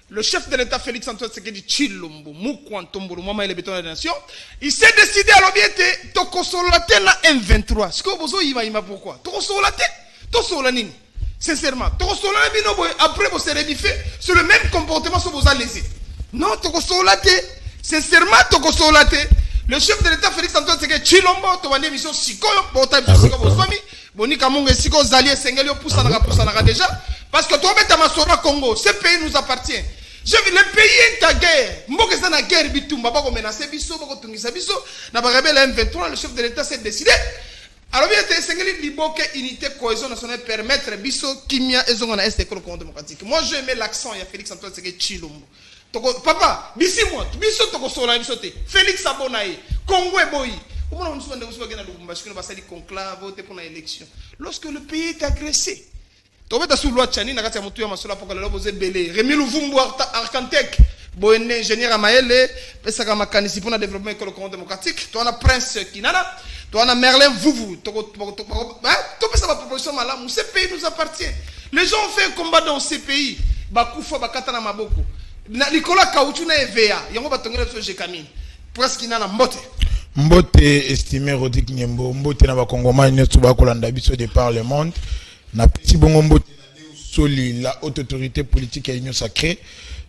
le chef de l'État Félix Antoine Tshisekedi Tshilombo, Moukwantombolo, Mama et les bétons de la nation, il s'est décidé à l'obéité, Tokosolate na M23. Ce que vous avez dit, pourquoi Tokosolate, Tokosolanini. Sincèrement, Tokosolate, après vous serez biffé, c'est le même comportement que vous allez laisser. Non, Tokosolate, sincèrement, Tokosolate, le chef de l'État Félix Antoine Tshisekedi Tshilombo, Tobande Mission Sikoyo, Portable Sikoyo, Boswami, Boni Kamunga Siko, Zalier, Sengelio, Poussanaga déjà, parce que toi, Tamasora Congo, ce pays nous appartient. Je veux le pays est en guerre. Mboka est en guerre, bitumba, bako menacer biso, bako tungisa biso. Na ba rebelle M23, le chef de l'État s'est décidé. Alors bien, c'est Sengeli Liboke unité cohésion nationale permettre biso kimia ezonga na est école démocratique. Moi, je mets l'accent il y a Félix Antoine Tshisekedi Tshilombo. Papa, bisi moi, biso toko sola biso te. Félix Abonaye, Congo et Boyi. Comment on se fait de gagner Lubumba, parce que va sali conclave voter pour l'élection. Lorsque le pays est agressé. Tobeta sous loi Tchani, nakati ya mutu ya masula pour que le boze belé. Rémi Louvumbu Arcantec, Boene ingénieur à Maëlle, pesaka makanisi pour le développement écologique démocratique. Toi on a Prince Kinana, toi on a Merlin Vouvou. Toi pesa ma proposition malam. Ce pays nous appartient. Les gens ont fait un combat dans ces pays. Bakoufa bakatana maboko. Nicolas Kaoutou na EVA. Yango batongela so Jekamine. Prince Kinana mbote. Mbote estimé Rodrigue Nyembo, mbote na bakongomani nyonso bakolanda biso de par le monde. Na petit bongo mbote soli la haute autorité politique et union sacrée,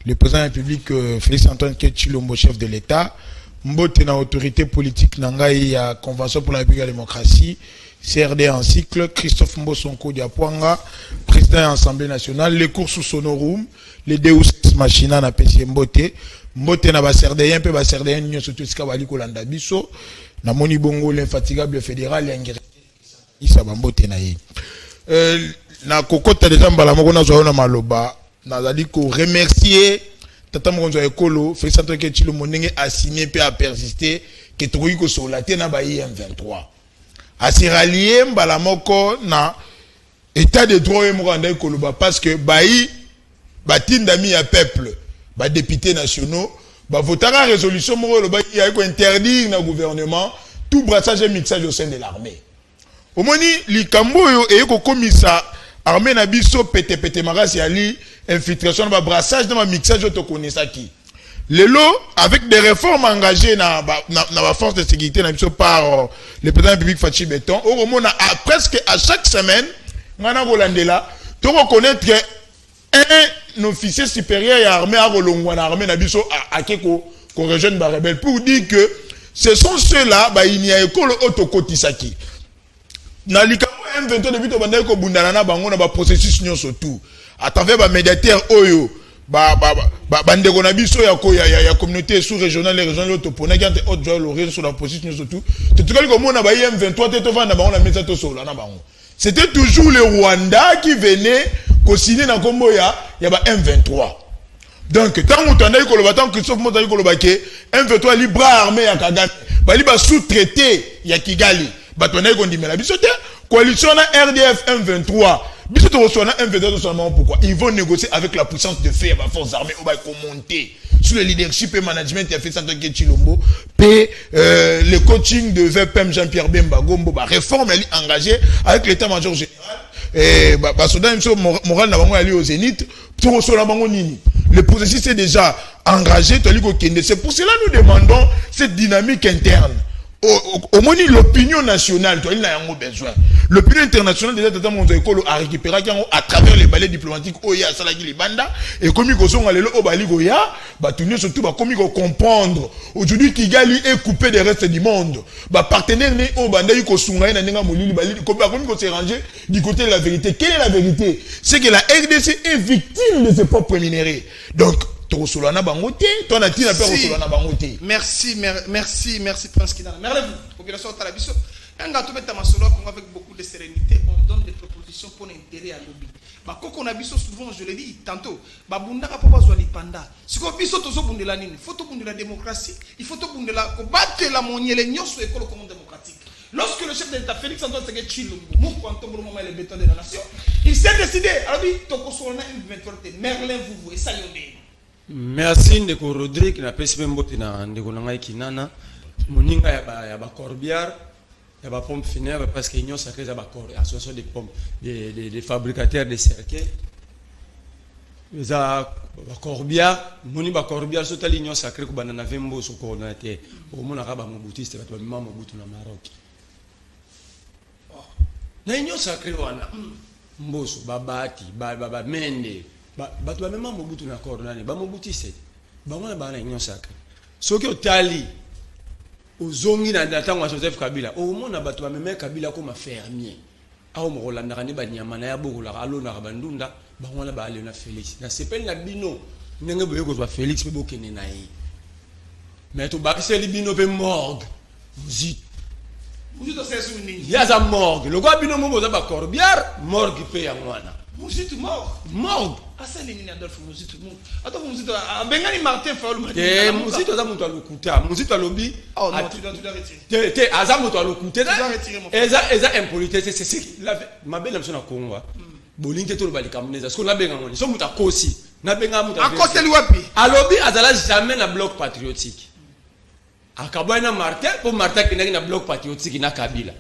le président de la République Félix Antoine Tshilombo, chef de l'État, mbote na autorité politique nangai ya convention pour la République et la démocratie, CRD en cycle, Christophe Mbosonko Diapwanga, président de l'Assemblée nationale, les cours sous Sonorum, les Deus Machina na PC mbote, mbote na ba CRD peu ba CRD union surtout ska bali kolanda biso, na moni bongo l'infatigable fédéral yangere isa mbote na ye. Na kokota déjà mbala moko na zo na maloba nazali ko remercier tata mokonzo ekolo Félix Antoine Tshilombo ndenge a signé pe a persister que tokoki ko solate na ba M23 asiralier mbala moko na état de droit moko ndai koloba parce que bayi batindami ya peuple ba députés nationaux ba votera résolution moko loba ya ko interdire na gouvernement tout brassage et mixage au sein de l'armée. Au moni likambo yo e ko komisa armée na biso pété marasi ali infiltration ba brassage dans mixage to connaissa qui lelo avec des réformes engagées na la force de sécurité na biso par le président de la République Fachi Beton au mona presque à chaque semaine ngana bolandela to reconnaître que un officier supérieur à armée a rolongwa na armée na biso a ko rejoindre ba rebelle pour dire que ce sont ceux-là ba inia école autokotisaki na likambo M23 depuis to bandai ko bundana na bango na ba processus nyonso tout à travers ba médiateur oyo bandeko na biso ya communauté sous-régionale et régionale to pona qui entre autres joie sur la processus nyonso tout tout kali ko mona ba M23 te to vanda bango na mesa to solo na bango c'était toujours le Rwanda qui venait co-signer na kombo ya ba M23. Donc tant mutanda ko loba tant Christophe Motali ko loba ke M23 li bras armé ya Kagame ba li ba sous-traité ya Kigali. Coalition RDF M23. M23 pourquoi ils vont négocier avec la puissance de fer, la force armée, on va monter sous le leadership et management de Félix Antoine Tshilombo, le coaching de VPM Jean-Pierre Bemba Gombo, réforme engagée avec l'état-major général. Et moral n'a pas au zénith. Le processus est déjà engagé. C'est pour cela que nous demandons cette dynamique interne. Au moins l'opinion nationale, il a besoin. L'opinion internationale déjà a récupéré à travers les balais diplomatiques Oya Salagi les Banda et comme ils sont allés au Bali Goya, surtout comme ils comprendre aujourd'hui Kigali est coupé des restes du monde. Partenaire né au Banda ils sont na nenga molili Bali comme ils s'est rangé du côté de la vérité. Quelle est la vérité? C'est que la RDC est victime de ses propres minéraux. Donc Merci Prince Kinana. Merlez-vous, population Talabiso. Un gâteau met à solo avec beaucoup de sérénité, on donne des propositions pour l'intérêt à l'objet. Quand on a biso souvent, je l'ai dit tantôt, bunda pas besoin de panda. Si on biso tozo bundela nini, faut to bundela démocratie, il faut to bundela battre la monielle nyoso école démocratique. Lorsque le chef de l'État Félix Antoine Tshilombo, le béton de la nation, il s'est décidé, alors il toko solana une 23 Merlin vous et ça yondé. Merci Ndeko Rodrigue na pesi mbote na Ndeko Nangai Kinana moninga ya ba corbière ya ba pompe funèbre parce que union sacrée ya ba association des pompes des fabricateurs de cercueils eza Corbière, moni ba Corbière so tali union sacrée ko banana vembo so coordinateur. Au mona ka ba mobutiste ba to ba mobutu na Maroc. Na union sacrée wana mboso babati ba mende ba to ba mema mobutu na coordinateur ba mobutiste. Ba wana ba na union sacrée. Soki otali ozongi na ntango ya Joseph Kabila au mona ba to ba mema Kabila comme fermier. Aho mo rolanda ka ne ba nyama na ya bokola alona ka bandunda ba wana ba ale na Félix na sepel na bino ndenge boye ko ba Félix pe bokene na ye mais to ba seli bino pe morgue muzit c'est souni ya za morgue le quoi bino mo za ba Corbière morgue pe ya mwana muzit morgue asali ni Adolphe muzit Adolphe muzit abengani Martin Fayulu muzit za mutu alokuta muzit alobi oh non tu dois retirer te aza mutu alokuta tu dois retirer mon frère eza impolitesse c'est ma belle msona Kongo bolingi to bali kamuneza siko nabenga ngoni so muta kosi nabenga muta akoseli wapi alobi azala jamais na bloc patriotique akabwana Martin pour Martin kinaki na bloc patriotique na Kabila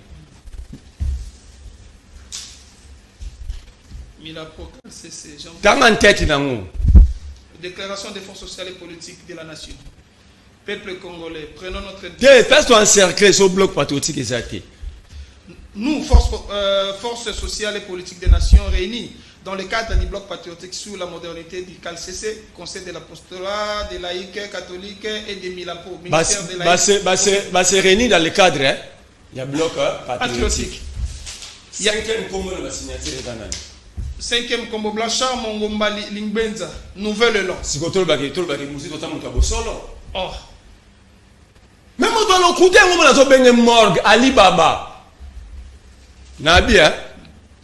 tanga tête nango déclaration des forces sociales et politiques de la nation peuple congolais prenons notre fais-toi encercler ce bloc patriotique exact. Nous, forces sociales et politiques des nations réunies dans le cadre du bloc patriotique sur la modernité du CALCC, Conseil de l'apostolat, des laïcs catholiques et des Milapo, ministère des laïcs. C'est réuni dans le cadre du bloc patriotique. Cinquième combo de la signature est cinquième combo Blanchard, Mongomba, Lingbenza, nouvelle langue. Si vous avez tout le monde, solo. Oh. Même dans le coup de morgue, Alibaba. Nabia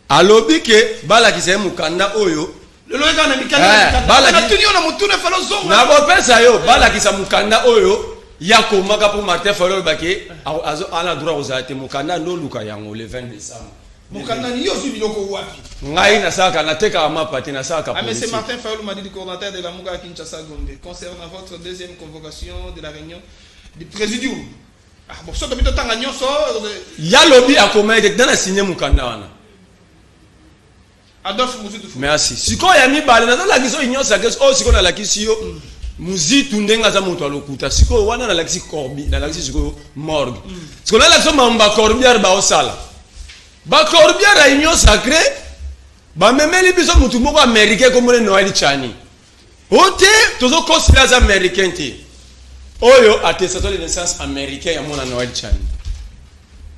alobi ke bala kise mukanda oyo lelo eka na mikanda bala tuni ona mutune falo zonga na bo pesa yo bala kisa mukanda oyo yako maka pour Martin Fayulu bake azo ala droit uzate mukanda no luka yango le 20 décembre mukanda ni yo biloko wapi ngai na saka na teka mapati na saka politique. Monsieur Martin Fayulu m'a dit le coordinateur de la Muga Kinshasa Gombe concernant votre deuxième convocation de la réunion du présidium. Ah bon, ça depuis tant gagnon ça. Ya lobby a comment être dans la signé mukanda wana. Adolphe Muzitu. Merci. Siko ya mi bale na la kiso union sa keso o siko na la kisio Muzitu ndenga za muntu alokuta siko wana na la kisi Corbi na la kisi siko morgue. Siko na la kiso mamba Corbière ba osala. Ba Corbière a union sacrée ba memeli biso mutu moko américain comme le Noël Chani. Ote tozo considérer les américains ti. Oyo attestation de naissance américain ya mwana Noël Chani.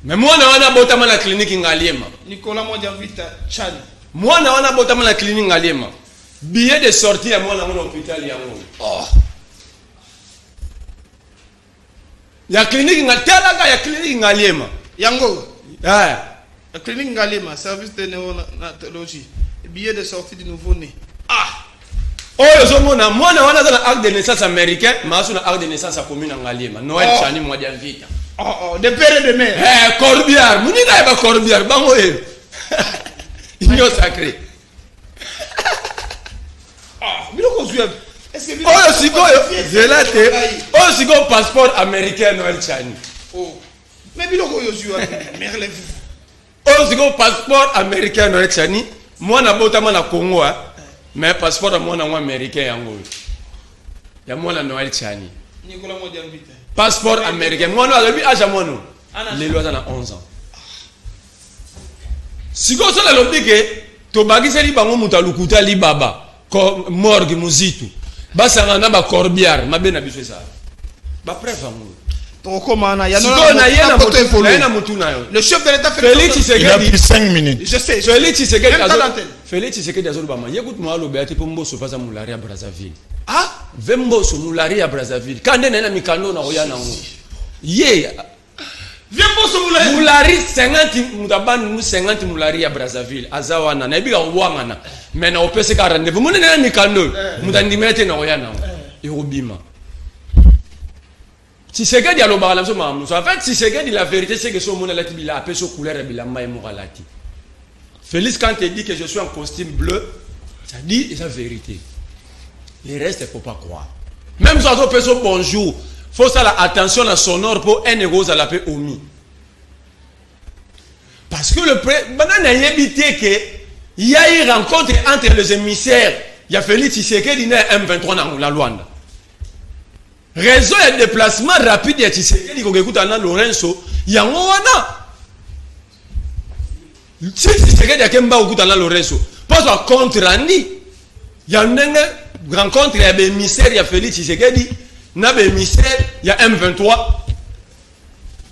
Mais mwana wana botama na clinique ngaliema. Nicolas Modia Vita Chani. Mwana wana botama na clinique ngaliema. Billet de sortie ya mwana mwana hôpital yango. Oh. Ya clinique ngatala ya clinique ngaliema. Yango. Ah. La clinique ngaliema, service de néonatologie. Billet de sortie du nouveau-né. Ah. Oyo zomona mwana wana za acte de naissance américain, mais na acte de naissance commune ngaliema. Noël Chani Modia Vita. Oh, de père et de mère. Corbière, munina ba Corbière bango e. Union sacrée. Ah, biloko zuya. Est-ce que oyo sikoyo zelate oyo sikoyo passeport américain Noël Chani. Oh. Mais biloko yo zuya merle. Oyo sikoyo passeport américain Noël Chani, mwana botama na Congo mais passeport mwana wa américain yango. Ya mwana Noël Chani. Nicolas Modia Vita. Passeport américain. Moi, non, depuis âge à moi, non. Les lois en 11 ans. Si vous avez l'obligé, tu vas dire que tu as li baba, morgue, muzitu. Basanga ba Corbière, ma ben habitué ça. Ba preuve amour. Le chef de l'État Félix Tshisekedi. Il a pris 5 minutes. Je sais. Félix Tshisekedi. Félix Tshisekedi azolo bama. Yécoute moi lo beati pour mboso faza mularia Brazzaville. Ah, Vemboso mularia Brazzaville. Kande na mikando na oyana ngo. Ye. Vemboso mularia. Mulari 50 mutabani 50 mularia Brazzaville. Azawana na biga wangana. Mais na opese ka rendez-vous. Mune na mikando. Mutandimete na oyana ngo. Irobima. Tshisekedi aloba la mso mamuso. En fait, Tshisekedi la vérité c'est que son mona lati bila ape so couleur bilamba et moralati. Félix quand il dit que je suis en costume bleu, ça dit la vérité. Le reste il faut pas croire. Même si on fait son bonjour, faut ça la attention à sonore pour un euro à la paix omis. Parce que le maintenant il y a évité que il y a une rencontre entre les émissaires il y a Félix Tshisekedi na M23 na la Luanda. Réseau de déplacement rapide ya Tshisekedi ko écoute na Lorenzo, yango wana. Si Tshisekedi akemba okuta na Lorenzo, parce que contre Randi, il y a une rencontre, il y a des émissaires, il y a Félix Tshisekedi, il y a des émissaires, il y a M23,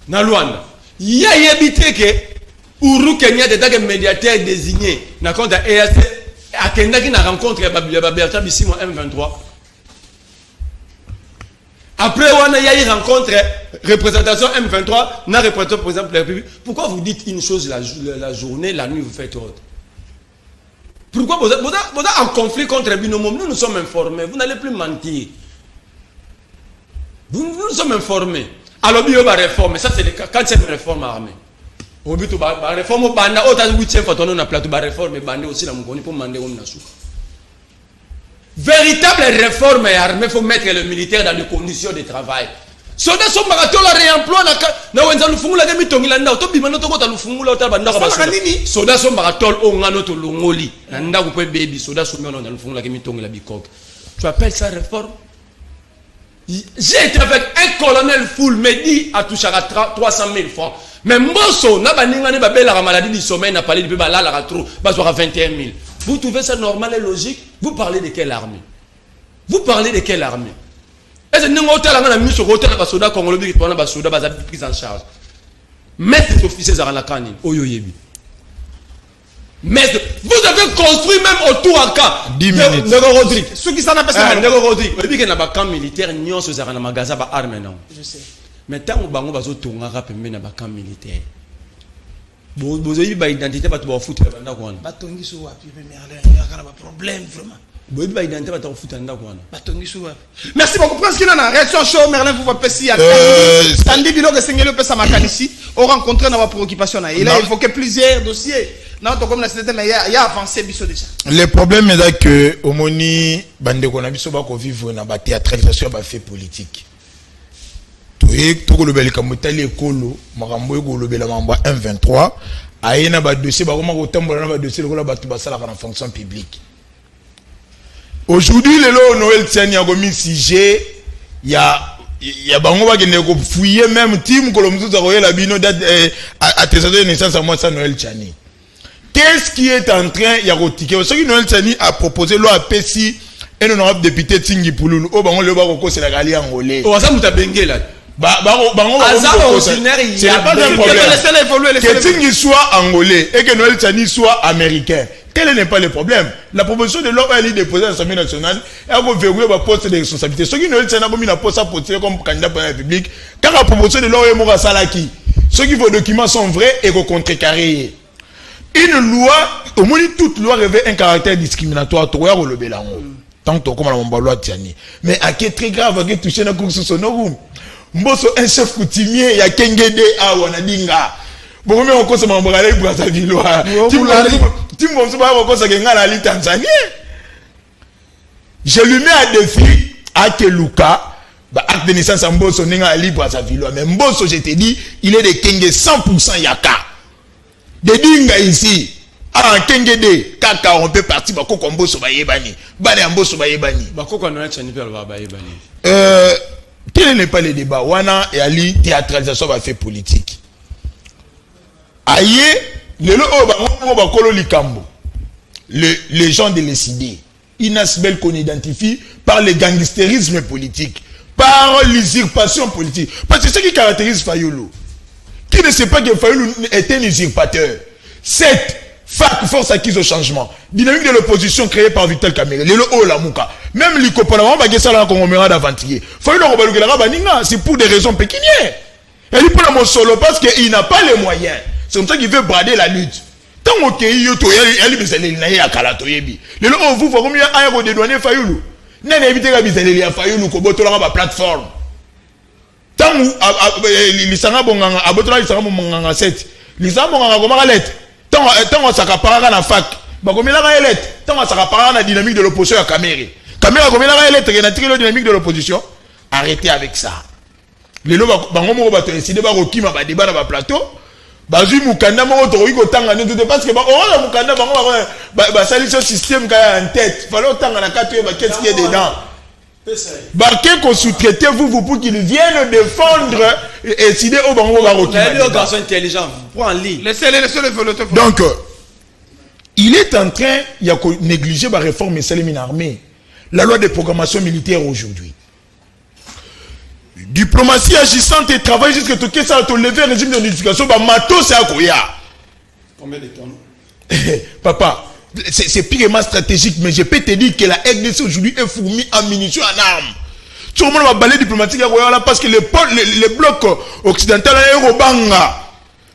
na Luanda. Il y a évité que Ouru Kenya était un médiateur désigné, na compte à EAC, à Kenya qui n'a rencontré Bertrand Bissimo M23. Après, il y a eu rencontre, représentation M23, n'a représenté par exemple la République. Pourquoi vous dites une chose la journée, la nuit vous faites autre? Pourquoi vous êtes en conflit contre Binomo? Nous sommes informés, vous n'allez plus mentir. Nous sommes informés. Alors, il y a une réforme, ça c'est quand c'est une réforme armée. Au but de la réforme, il y a une 8e fois qu'on a plateau de réforme, il y a aussi la Mongoni pour demander où on véritable réforme armée, il faut mettre le militaire dans les conditions de travail. Soda sont marathon la réemploi na wenza lufungula ke mitongila nda to bimano to kota lufungula to banda ba soda sont marathon o ngano to longoli na nda ko pe baby soda sont meno na lufungula ke mitongila bikok. Tu appelles ça réforme? J'ai été avec un colonel full Medi a touché à 300 000 francs. Mais Mbosso na baninga ne babela la maladie du sommeil n'a pas de la la trop ba 21 000. Vous trouvez ça normal et logique? Vous parlez de quelle armée? Vous parlez de quelle armée? Est-ce que nous avons mis sur l'hôtel de soda congolais qui prend la soda prise en charge? Mettre les officiers à la canine. Mais vous avez construit même autour à cas. 10 minutes. Nego Rodrigue. Ceux qui s'en appellent ça. Nego Rodrigue. Vous avez dit qu'il y a un camp militaire, nous sommes dans un magasin à armes. Je sais. Mais tant que vous avez un camp militaire. Vous avez une identité, vous avez un foot. Vous avez un problème vraiment. Merci beaucoup. Prince Kinana, réaction chaud, Merlin, vous voyez ici. Tandy Bilo, que c'est le Pessa Makanisi, ont rencontré dans préoccupation. Il a évoqué plusieurs dossiers. Il y a avancé déjà. Le problème est que, au Moni, Bande Konabiso va vivre dans la théâtralisation de fait politique. Tout le bel Kamutali Kolo, Marambo, le bel Mamba M23, a un dossier, dossier de fonction publique. Aujourd'hui, le Noël Tiani a commis sujet, il y a Bangoba qui a fouillé même Tim Colombo a la bino attestation de naissance à moi, ça Noël Tiani. Qu'est-ce qui est en train de rotiquer? Ce que Noël Tiani a proposé, loi PSI, un honorable député Tingi Pouloulou, au Bango le Baroko, c'est la Galie angolais. Oh, ça m'a bengue là. C'est pas un problème. Que Tingi soit angolais et que Noël Tiani soit américain. Quel n'est pas le problème? La proposition de l'homme est déposée à l'Assemblée nationale et on va verrouiller le poste de responsabilité. Ceux qui ne veulent pas mis poste à postuler comme candidat pour la République, car la proposition de l'homme est Moura Salaki. Ceux qui vos documents sont vrais et qu'on contrecarré. Une loi, au moins toute loi revêt un caractère discriminatoire. Tant que comme la loi Tiani. Mais à qui est très grave, à qui touché la course sur son room. Mbosso, un chef coutumier, il y a Kengede à Wanadinga. Bon, mais on commence à m'embraler pour sa ville. Je lui mets à défi à Keluka, acte de naissance en Mbosso, n'est libre à sa ville. Mais Mbosso, je te dis, il est de Kenge 100% Yaka. De Dinga ici, à Kengede, Kaka, on peut partir, Bako Mbosso Bayebani. Bane Mbosso Bayebani. Bako Noël Chanipel Bayebani. Quel n'est pas le débat? Wana et Ali, théâtralisation va faire politique. Aïe, les gens de décider. Inasbel qu'on identifie par le gangstérisme politique, par l'usurpation politique. Parce que c'est ce qui caractérise Fayoulou. Qui ne sait pas que Fayoulou est un usurpateur? Cette FAC, force acquise au changement, dynamique de l'opposition créée par Vital Kamerhe, même l'Ikopana, c'est pour des raisons pécuniaires. Elle dit pour mon solo parce qu'il n'a pas les moyens. C'est comme ça qu'il veut brader la lutte. Tant que il y a vous voyez combien aéro de douanier Fayoulou. N'a évité la bisalé à Fayoulou ko botola ba plateforme. Tant les sanga bonganga abotola les sanga bonganga 7. Les sanga bonganga comment lettre. Tant ça capara na fac. Ba combien la lettre. Tant ça capara na dynamique de l'opposition à Kamerhe. Kamerhe combien la lettre qui a tiré la dynamique de l'opposition. Arrêtez avec ça. Les lois bango mo ba décider ba rokima ba débat na ba plateau. Bazui mukanda mo to iko tanga ne tout parce que on a mukanda ba sali ce système kaya en tête. Fallait tanga na kato ba qu'est-ce qui est dedans. Ba que sous-traiter vous pour qu'ils viennent défendre et décider au bango ba rokima. Les garçons intelligents, prends en ligne. Laissez-les voter. Donc il est en train il y a négliger la réforme et armée. La loi de programmation militaire aujourd'hui. Diplomatie agissante et travail jusqu'à ce que ça a levé le régime de l'éducation, bah matos c'est à Koya. Combien de tonnes? Papa, c'est purement stratégique, mais je peux te dire que la RDC aujourd'hui est fournie en munitions en armes. Tout le monde va balayer diplomatique à Koya parce que les blocs occidentaux est Robanga.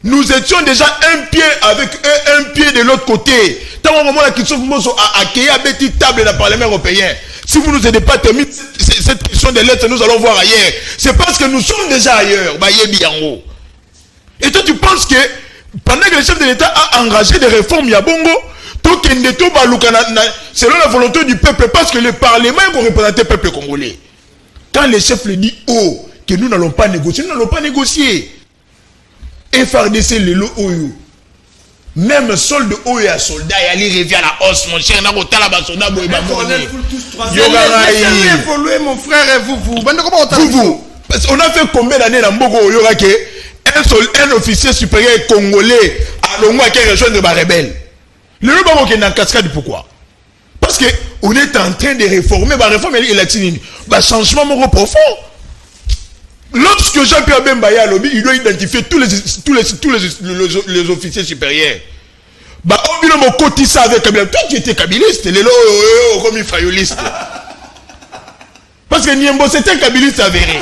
Nous étions déjà un pied avec eux, un pied de l'autre côté. Tant au moment où Christophe Mosso a accueilli à petit table dans le Parlement européen. Si vous ne nous aidez pas à terminer cette question de lettres, nous allons voir ailleurs. C'est parce que nous sommes déjà ailleurs. Et toi, tu penses que pendant que le chef de l'État a engagé des réformes, il y a bongo, selon la volonté du peuple, parce que le Parlement est pour représenter le peuple congolais. Quand le chef le dit oh, que nous n'allons pas négocier, nous n'allons pas négocier. FRDC le lot oyo. Même solde oyo à soldat, il revient à la hausse, mon cher. Laissez-le évoluer, mon frère, et vous. Parce qu'on a fait combien d'années dans Mbogo Yoga que un officier supérieur congolais a l'ongwa qui rejoindre les rebelles. Le Mbogo qui est dans cascade, pourquoi? Parce qu'on est en train de réformer, la réforme est latine. Le changement profond. Lorsque Jean-Pierre Bembaya lobby, il doit identifier tous les officiers supérieurs. Bah, on vient mon côté ça avec Kabila. Toi, tu étais kabiliste, les lots, comme fayoliste. Parce que Niembo, c'était un kabiliste avéré.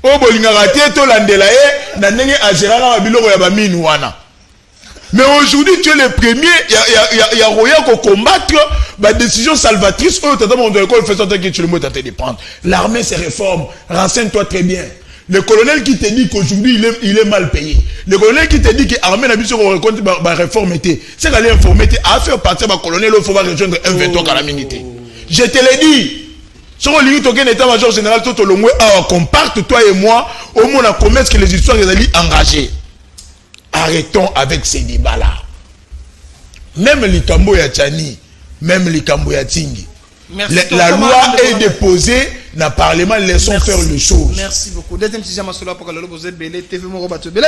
Oh, Bolingaraté, Tolandelae, Nanenge, Agérara, Abilo, Yabamine, Wana. Mais aujourd'hui, tu es le premier, il y a Roya qui combattre la décision salvatrice. Oh, l'armée se réforme. Renseigne-toi très bien. Le colonel qui te dit qu'aujourd'hui, il est mal payé. Le colonel qui te dit que l'armée n'a pas reconnu la réforme. C'est qu'elle est informée. À faire partir du colonel, il faut rejoindre un veto à la minute. Je te l'ai dit. Si on lit un état-major général, tout le monde, qu'on parte, toi et moi, au moins, on a commettre que les histoires sont engagées. Arrêtons avec ces débats-là. Même les Kambo Yachani, même les Kambo Yatingi. La loi est déposée dans le Parlement, laissons faire les choses. Merci beaucoup. Deuxième sujet, Massoula, pour que le Lobosé Belé, TV Morobato Belé,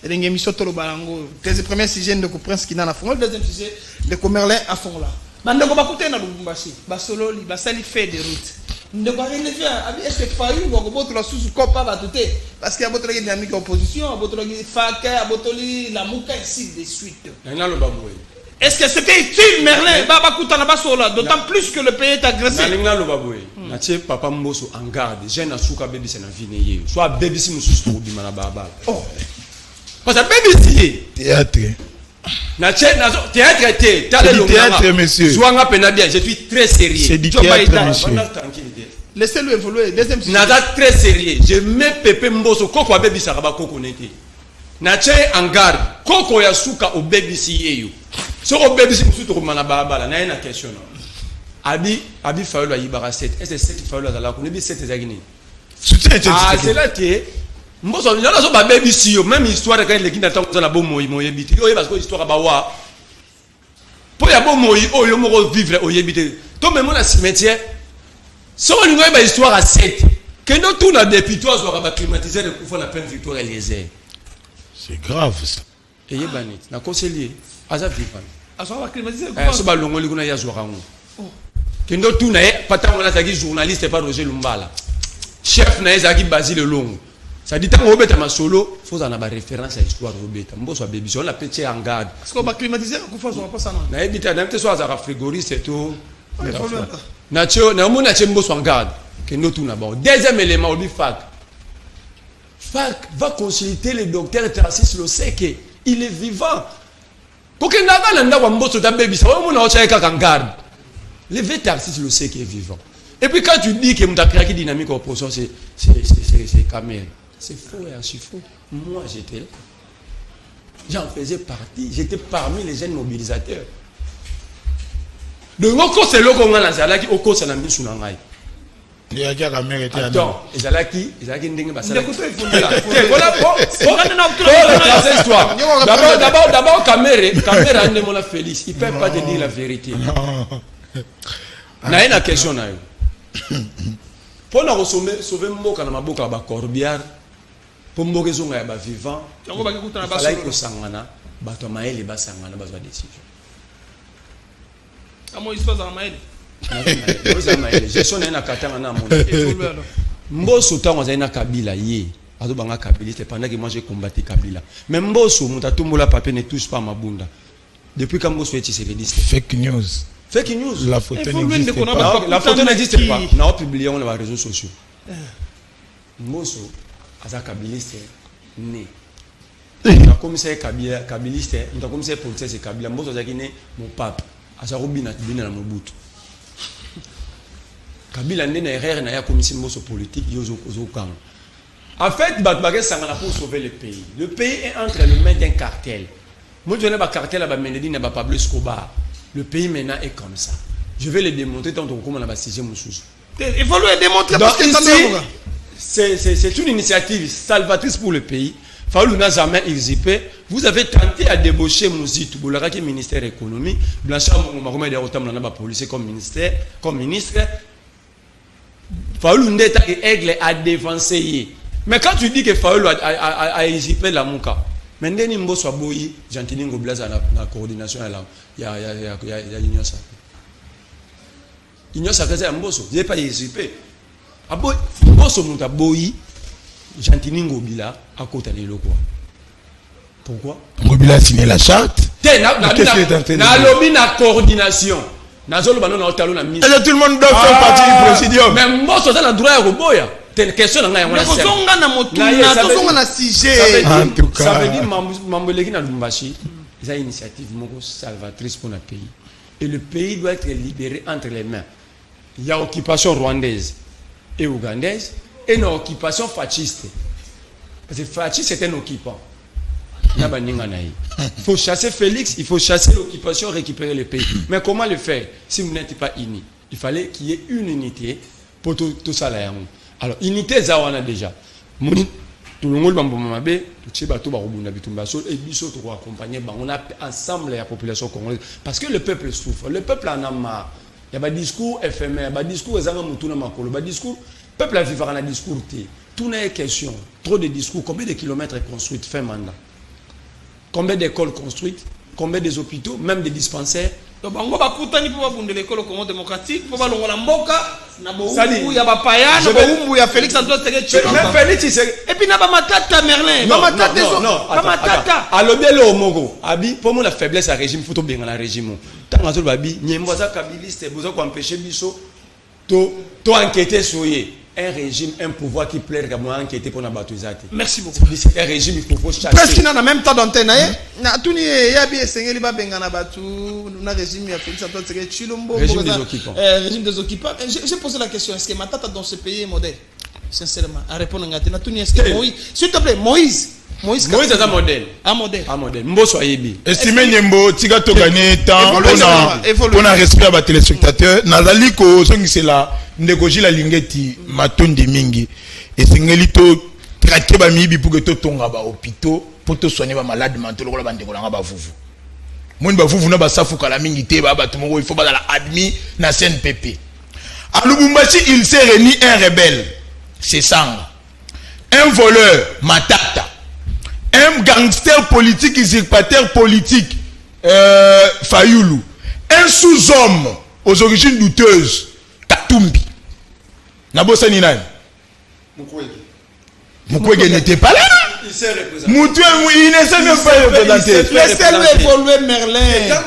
et l'émission Tolobalango. Deuxième premier sujet, de Prince qui n'a pas fond. Deuxième sujet, de Comerlin à fond là. Mandoko Bakoute na Lubumbashi, Basolo, Basali fait des routes. Ne pas rien faire. Est-ce que Fayou va remonter la sous-copa va tout parce qu'il y a beaucoup de dynamique opposition, il y a beaucoup de fac, il y a beaucoup de la mouka ainsi de suite. Est-ce que c'était utile, Merlin? D'autant plus que le pays est agressé. Papa Mboso en garde. J'ai un souka bébé c'est na vie. Soit bébé si nous sommes du manababa. Oh. Parce que bébé si théâtre. Théâtre, monsieur. Je suis très sérieux. C'est du théâtre, monsieur. Laissez-le évoluer. Deuxième sujet. Nada très sérieux. Je mets Pépé Mboso Koko Baby Saraba Koko Neke. Nache en garde. Koko Yasuka au baby si yeyo. So au baby si musu to manababa la na une question. Abi Fayola Yibara 7. Est-ce que 7 Fayola za la ko nebi 7 ezagini. Ah c'est là que Mboso nyala so ba baby si yo même histoire quand les kinda tango na bo moyi moyebiti. Yo parce que histoire ba wa. Po ya bo moyi o yo moko vivre o yebite. To même na cimetière. Si on a une histoire à 7, que nous tous les députés soient climatisés de coups la peine Victoire Eliezer. C'est grave ça. Et il banit, na conseiller, Azab Vipan. Asoba climatisé. Asoba longo liguna ya zorango. Que nous tous les patins on a tagi journaliste pas Roger Lumbala. Chef na ezaki Basile Longo. Ça dit tant Robert ma solo, faut en avoir référence à l'histoire Robert. Mbo so baby, on l'a petit en garde. Parce qu'on va climatiser coup fois on pas ça non. Na ebita na mte so azara frigoriste et tout. En garde. Deuxième élément, on dit FAC. FAC va consulter le docteur Tarsis Loseke. Il est vivant. Le vrai Tarsis Loseke est vivant. Et puis quand tu dis que Moutakra qui dynamique opposition, c'est Kamel. C'est faux et archi faux. Moi, j'étais là. J'en faisais partie. J'étais parmi les jeunes mobilisateurs. De l'oko c'est l'oko ngana zala ki oko c'est la misu na ngai. Il y a qui a caméra était attends, ezalaki ndenge basala. D'abord caméra ne mona Félix, il peut pas te dire la vérité. Na une question na yo. Pour na sauver mboka na maboka ba corbiar, pour mboka zonga ya ba vivant. Yango ba kutana ba solo sangana, bato maele ba sangana ba za décision. Amo histoire za maele. Gestion na katanga na monde. Mboso tango za na Kabila ye. Azo banga Kabila c'est pendant que moi j'ai combattu Kabila. Mais Mboso mutatumbola papier ne touche pas Mabunda. Depuis quand Mboso est Tshisekedi. Fake news. Fake news. La photo n'existe pas. La photo n'existe pas. On a publié sur les réseaux sociaux. Mboso aza Kabiliste né. On a commencé Kabiliste, on a commencé politique Kabila. Mboso azaki né mon pape. Aza robina bina na Mobutu. Kabila n'est erreur na ya commission Mboso politique yozo kang. En fait, Batbagé sangana pour sauver le pays. Le pays est entre les mains d'un cartel. Moi je n'ai pas cartel à Menedi n'a pas Pablo Escobar. Le pays maintenant est comme ça. Je vais le démontrer tant qu'on commence à basiger mon sous. Il faut le démontrer parce que c'est une initiative salvatrice pour le pays. Faoulou n'a jamais exipé. Vous avez tenté à débaucher Mouzitou, Boulara qui est ministère de l'économie, Blanchard Moumarouma de Rotam n'a pas policier comme ministre. Faoulou n'est pas aigle à dévancer. Mais quand tu dis que Faoulou a exipé la Mouka, maintenant il m'a soit boyi, Gentini Ngoblaza la coordination il y a Union Sacrée. Union Sacrée c'est un bosso, il n'est pas exipé. Bosso Mouta boyi, Gentini Ngobila à côté de l'eau. Pourquoi? Ngobila a signé la charte. Na lobby na coordination. Nazolo banon na otalo na mise. Tout le monde doit faire partie du présidium. Mais Mboso ça na droit ya roboya. Telle question na ngai ngona. Kozonga na motuna, kozonga na sujet. En tout cas, ça veut dire Mambeleki na Lumbashi, ils ont une initiative moko salvatrice pour le pays. Et le pays doit être libéré entre les mains. Il y a occupation rwandaise et ougandaise et une occupation fasciste. Parce que fasciste c'est un occupant. Il faut chasser Félix, il faut chasser l'occupation, récupérer le pays. Mais comment le faire si vous n'êtes pas unis? Il fallait qu'il y ait une unité pour tout ça là. Alors, unité, ça on a déjà. Tout le monde on a ensemble la population congolaise. Parce que le peuple souffre. Le peuple en a marre. Il y a des discours éphémères, des discours le peuple a vécu un discours. Tout n'est question. Trop de discours. Combien de kilomètres construits fin mandat? Combien d'écoles construites? Combien des hôpitaux? Même des dispensaires? Donc, on va écouter pour l'école au Congo démocratique. Pour la Mboka, il y a Bapaya, il y a Félix Antoine Félix. Et puis, il y a Matata Merlin. Non. À l'objet au Mogo, pour moi, la faiblesse à régime, il faut bien dans le régime. Tant que vous avez dit, vous avez kabiliste, vous avez empêché Bisso, to enquêter sur un régime, un pouvoir qui plaît à moi enquêter pour la bataille. Merci beaucoup. C'est un régime, il faut chasser. Presque dans le même temps d'antenne, il y a bien Sengeli Babengana Batu, un régime, il y a Félix Antoine Chilombo, régime des occupants. Régime des occupants. J'ai posé la question, est-ce que Matata dans ce pays est modèle? Sincèrement, à répondre à Nathalie, est-ce que Moïse, s'il te plaît, Moïse est un modèle. Un modèle. Mboso Ayebi. Estimé Nyembo, Tiga Togane, temps, on a respect à les téléspectateurs. Nazali ko, c'est la négocie la lingeti, matondi mingi. Et c'est ngelito, traquer ba mibi pour que to tonga ba hôpitaux, pour te soigner ba malade mentaux, la bande kolanga ba vuvu. Mon ba vuvu na ba safu kala mingi te ba tumongo, il faut pas dans la admis na CNPP. À Lubumbashi, il s'est réuni un rebelle, c'est Sanga. Un voleur, Matata. Un gangster politique, usurpateur politique, Fayoulou. Un sous-homme aux origines douteuses, Katumbi. Nabosa Ninan. Mukwege n'était pas là. Il s'est représenté. Il ne s'est même pas représenté. Laissez-le évoluer Merlin.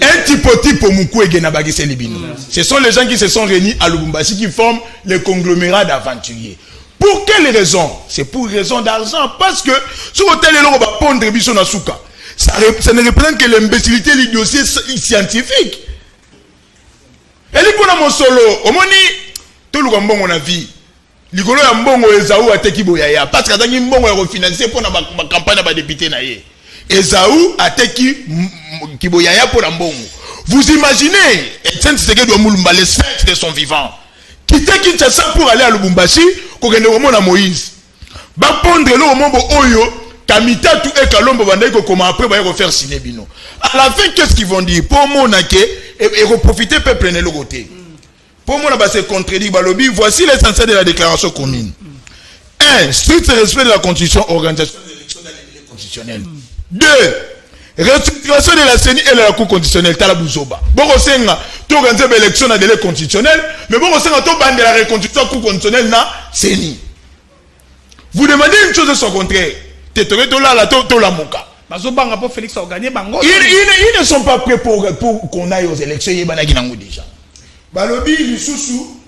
Un typotype pour Mukwege Nabagi Selibino. Ce sont les gens qui se sont réunis à Lubumbashi qui forment le conglomérat d'aventuriers. Pour quelle raison? C'est pour raison d'argent. Parce que sur l'hôtel, on va pondre Bisso Nasuka. Ça ne représente que l'imbécilité, l'idiotie scientifique. Et les pour mon solo, au moins, tout le monde mon avis. Les gars, ils ont Esaou à Tekiboyaya. Parce que ils ont refinancé pour la campagne de député. Esaou a Tekiboyaya pour la mbongo. Vous imaginez, Etienne Tshisekedi doit moulumba les sphinx de son vivant. quitter Kinshasa pour aller à Lubumbashi, qu'on ait à Moïse. Va pondre le mombo Oyo, Kamita tout et Kalombo Bandeko, comment après va refaire signer Bino. À la fin, qu'est-ce qu'ils vont dire? Pour mon aké, et reprofiter peuple ne le côté. Pour moi, là, c'est contredit Balobi. Voici l'essentiel de la déclaration commune. 1. Strict respect de la Constitution, organisation des élections dans les délais constitutionnels. 2. Restructuration de la CENI et de la Cour constitutionnelle. Talabouzoba. Bon, on sait que organiser l'élection dans les délais constitutionnels, mais bon, on sait que de la reconstitution Cour constitutionnelle na CENI. Vous demandez une chose de son contraire. Tétoré to la to la moka. Félix a gagné bango. Ils ne sont pas prêts pour qu'on aille aux élections. Ils sont déjà. Balobi, Lissousou,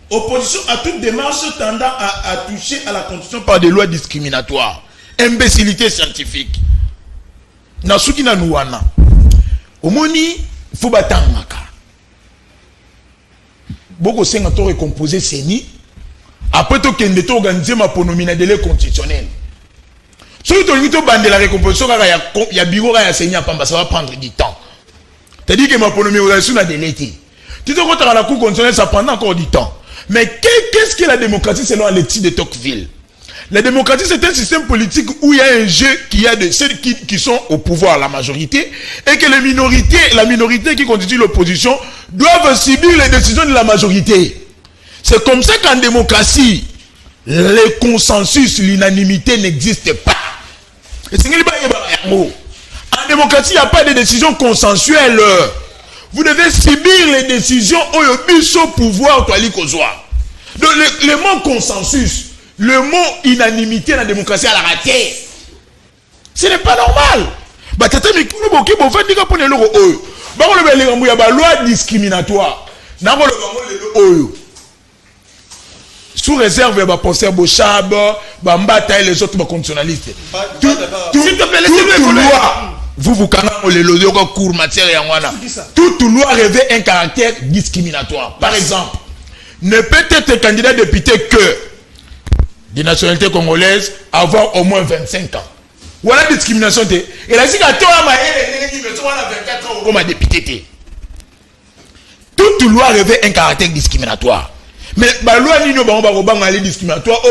opposition à toute démarche tendant à toucher à la Constitution par des lois discriminatoires. Imbécilité scientifique. Nasuki na nuwana. Omoni, faut battre maka. Boko senga to recomposer CENI. Après to kende to organiser ma ponomie na délai constitutionnel. Si tu as de la récomposition, il y a bureau à CENI à Pamba, ça va prendre du temps. C'est-à-dire que ma ponomie organisation a délai. Tu te retrouves à la Cour constitutionnelle, ça prend encore du temps. Mais qu'est-ce que la démocratie selon Alexis de Tocqueville? La démocratie, c'est un système politique où il y a un jeu qui a de ceux qui sont au pouvoir, la majorité, et que les minorités, la minorité qui constitue l'opposition, doivent subir les décisions de la majorité. C'est comme ça qu'en démocratie, le consensus, l'unanimité n'existe pas. En démocratie, il n'y a pas de décision consensuelle. Vous devez subir les décisions au pouvoir. Donc le mot consensus, le mot unanimité dans la démocratie à la raté. Ce n'est pas normal. Loi discriminatoire. Sous réserve, penser à Bochab, Bambata et les autres constitutionnalistes. S'il te plaît, laissez-le loi. Vous canardez les cours matière et en toute loi revêt un caractère discriminatoire. Par exemple, ne peut être candidat député que des nationalités congolaises avoir au moins 25 ans. Voilà la discrimination. Et la dit que toi, 24 ans, comme député. Toute loi revêt un caractère discriminatoire. Mais la loi n'est pas discriminatoire,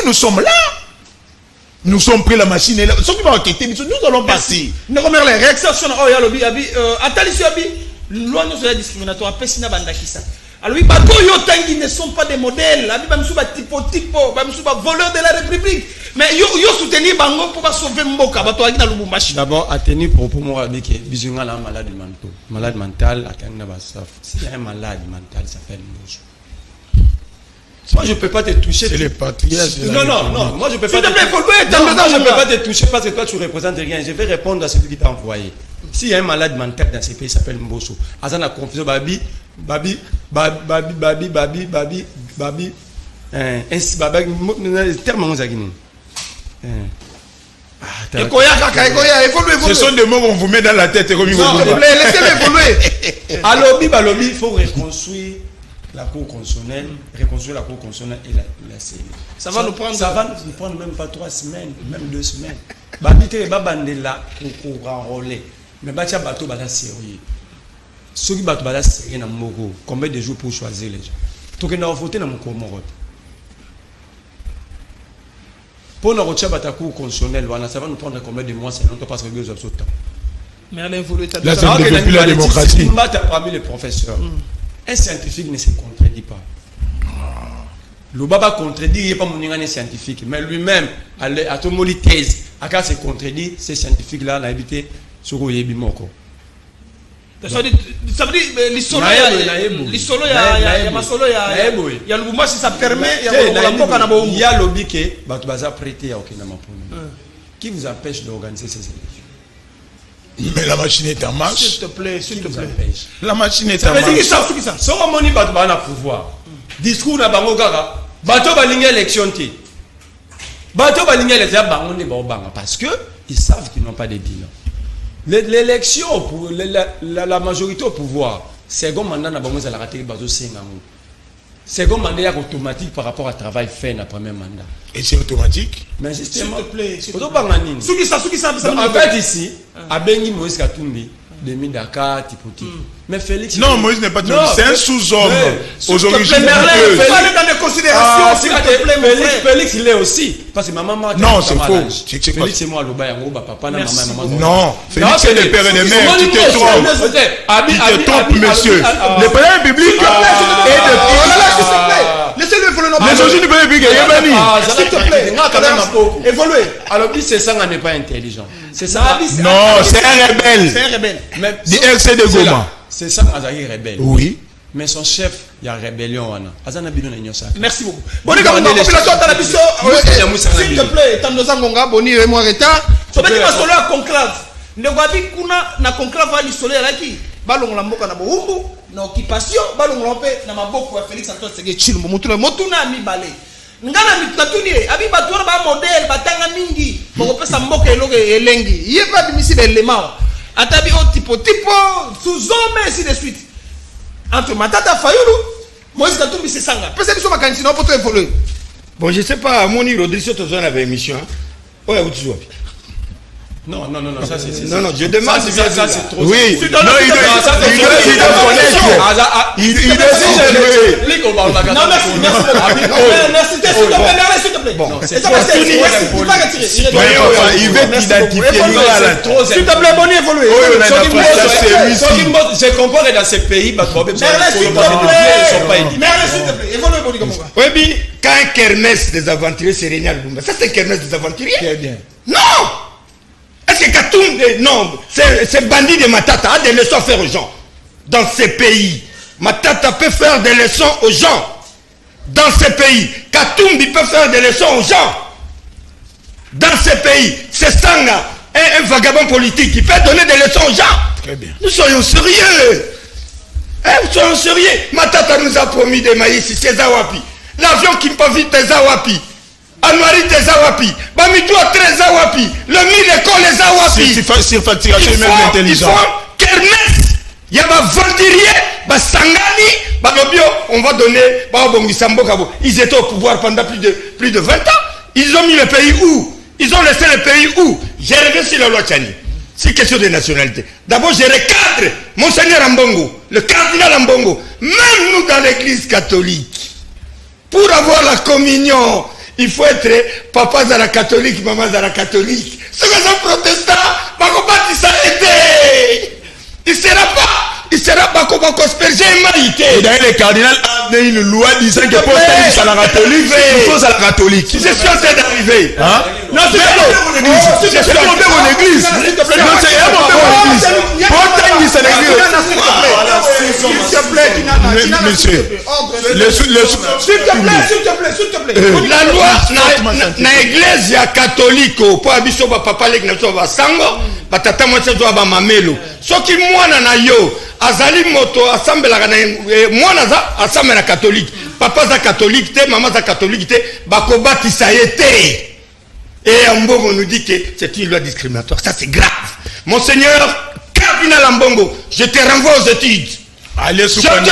nous sommes là. Nous sommes prêts, la machine est là. Nous allons passer. Nous avons les réactions. Loi nous est discriminatoire. Alors, les ne sont pas des modèles. Les typo, voleurs de la République. Mais ils soutenir Bango pour sauver Mboka. D'abord, à tenir pour moi, que Bizunga est malade mental. Malade mental, s'il y a un malade mental, ça s'appelle Mboso. Moi, je ne peux pas te toucher. C'est les patriotes. Non. Moi, je ne peux pas te toucher. Je ne peux pas te toucher parce que toi, tu ne représentes rien. Je vais répondre à celui qui t'a envoyé. S'il y a un malade mental dans ces pays, il s'appelle Mboso. Azana confusion, babi. Ce sont des mots qu'on vous met dans la tête. Laissez-les évoluer. Alors, il faut reconstruire la Cour constitutionnelle, reconstruire la Cour constitutionnelle et la CENI. Ça va nous prendre même pas 3 semaines, même 2 semaines. Babité babandela pour enrôler. Mais batia bateau bala sérieux. Ceux qui bateau bala sérieux na moko, combien de jours pour choisir les gens? Donc on a voté dans mon Comore. Pour nous retirer la Cour constitutionnelle, ça va nous prendre combien de mois, c'est longtemps parce que nous avons ce temps. Mais elle a évolué. Là, ça depuis la démocratie. Parmi les professeurs. Un scientifique ne se contredit pas. Le baba contredit, il n'est pas mon scientifique. Mais lui-même, à tout moment, thèse, à quand se contredit, ces scientifiques-là, n'a habité sur le Yébimoko. Ça veut dire, l'issolo, il y a le mouvement, si ça permet, il y a lobby qui est prêté à Okinama. Qui vous empêche d'organiser ces élections? Mais la machine est en marche. S'il te plaît, s'il te plaît. La machine est en marche. C'est ça. Si on moni bato bana pouvoir. Discours na bango kaka. Bato balinga élection ti. Bato balinga élection bango ne ba parce que ils savent qu'ils n'ont pas de bilan. L'élection pour la majorité au pouvoir, second mandat na bango za la rater bato sengango. Second mandat est automatique par rapport au travail fait dans le premier mandat. Et c'est automatique? Mais justement, s'il te plaît. En fait, ici, à Bengi Moïse Katumbi, Demi Dakar, Tipoti. Mais Félix. Non, Moïse n'est pas tué. C'est un sous-homme aux origines. Il faut aller dans des considérations, s'il te plaît, mon frère. Félix, il est aussi. Parce que ma maman. Non, c'est faux. Félix, c'est moi, le bail, papa, maman, maman. Non, Félix, c'est le père et le mère. Tu te trompes. Tu te trompes, monsieur. Le président public est de. Laissez-le évoluer. Les origines du président public est banni. S'il te plaît, évoluer. Alors, dit c'est ça, on n'est pas intelligent. C'est ça. Non, c'est un rebelle. C'est un rebelle. Du RC de Goma. C'est ça, Azaki rebelle. Oui. Mais son chef, il y a rébellion. Azana Bidon et Nyosa. Merci beaucoup. Boni Kabunga, population Tanabiso. S'il te plaît, Tandoza Ngonga, Boni et moi, Reta. Sobeti Masolo à conclave. Ndegwabi Kuna, na conclave à l'isolé à qui Balong Lamboka na Bohumbu, na occupation, Balong Lampe, na Maboko, Félix Antoine Sege Chilmo, Motuna mi balé. Ngana mitatunie abi batwana ba modèle batanga mingi bokopesa mboka eloke elengi yeba bimisi l'élément atabi o tipo sous-homme ainsi de suite entre Matata Fayulu Moïse Katumbi c'est sanga pesa biso makanisi na poto évoluer. Bon, je sais pas, Moni Rodrigo Tozon avait émission. Ouais, où tu vois. Non, ça c'est. Non, je demande. Ça c'est trop. Oui, il doit connaître. Non, merci, s'il te plaît. Bon, c'est ça, il veut identifier. S'il te plaît, Boni, évoluer. Je comprends que dans ces pays, ils ne sont pas éduqués. Merde, s'il te plaît, évolue, Boni, comme ça. Oui, mais quand un kermesse des aventuriers, c'est Régnal Bumba. Ça, c'est kermesse des aventuriers. Très bien. Non! Est-ce que Katoum, non, c'est bandit de Matata a des leçons à faire aux gens. Dans ces pays, Matata peut faire des leçons aux gens. Dans ces pays, Katumbi peut faire des leçons aux gens. Dans ces pays, c'est Sanga, un vagabond politique qui peut donner des leçons aux gens. Très bien. Nous soyons sérieux. Nous soyons sérieux. Matata nous a promis des maïs, c'est Zawapi. L'avion qui peut vite est Zawapi. Anouari des Zawapi, Bamitoua très Zawapi, le mille école les Zawapi. Surfacturation même intelligent. Il faut kermesse. Il y a des vendiriers, Sangani, Balobio, on va donner, ils étaient au pouvoir pendant plus de 20 ans. Ils ont mis le pays où? Ils ont laissé le pays où? J'ai revu sur la loi Tchani. C'est question de nationalité. D'abord, j'ai recadre Monseigneur Ambongo, le cardinal Ambongo, même nous dans l'église catholique, pour avoir la communion. Il faut être papa de la catholique, maman de la catholique. Ce que sont protestants, ça a été. Il sera pas comme un asperger maïté. Et d'ailleurs, le cardinal a donné une loi disant que pour être à la catholique, il faut à la catholique. Je suis en train d'arriver. Non, c'est pas mon église. Je suis en train de mon église. Non, c'est pas mon église. Pour être c'est l'église. S'il te plaît, monsieur. S'il te plaît. La loi, na église ya catholique, pour abiso ba papa lek na so ba sango, ba tata mo tsezo ba mamelo. Soki mwana na yo azali moto asambelaka na mwana za asambela catholique. Papa za catholique te, maman za catholique te, bakobatisa yete. Et Ambongo nous dit que c'est une loi discriminatoire. Ça c'est grave. Monseigneur Cardinal Ambongo, je te renvoie aux études. Allez sous Je te renvoie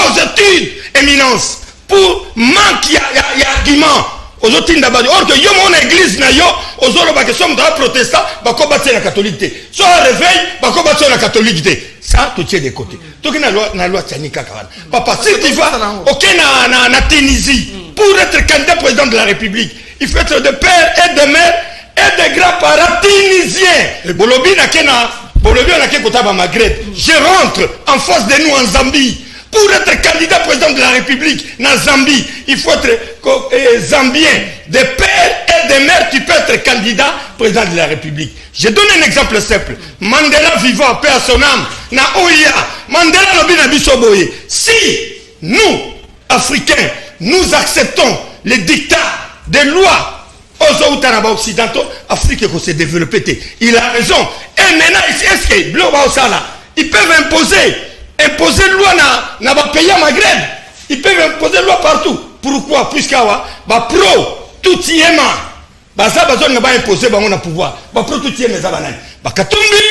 aux études, éminence. Pour manque y a argument. Aux autres d'abord. Or que yo mon église na yo, aux autres bah que sommes dans protestants, bah qu'on bâtit la catholique. Soit réveil, bah qu'on bâtit la catholique. Ça tu tiens de côté. Donc na loi Tchanika Karan. Papa, si tu vas ok na Tunisie pour être candidat président de la République, il faut être de père et de mère et de grands-parents tunisiens. Bolobi na kena, Bolobi na kena Maghreb. Je rentre en face de nous en Zambie. Pour être candidat président de la République dans Zambie, il faut être zambien. De père et de mère, tu peux être candidat président de la République. Je donne un exemple simple. Mandela vivant, paix à son âme, na Oya. Mandela Lobina Bisoboye. Si nous, Africains, nous acceptons les dictats des lois aux autres occidentaux, Afrique s'est développée. Il a raison. Et maintenant, est-ce que ils peuvent imposer loi na ba pays Maghreb. Ils peuvent imposer loi partout. Pourquoi? Puisqu'awa ba pro tout yema. Ba ça ba zone ba imposer ba on a pouvoir. Ba pro tout yema za banani. Ba Katumbi,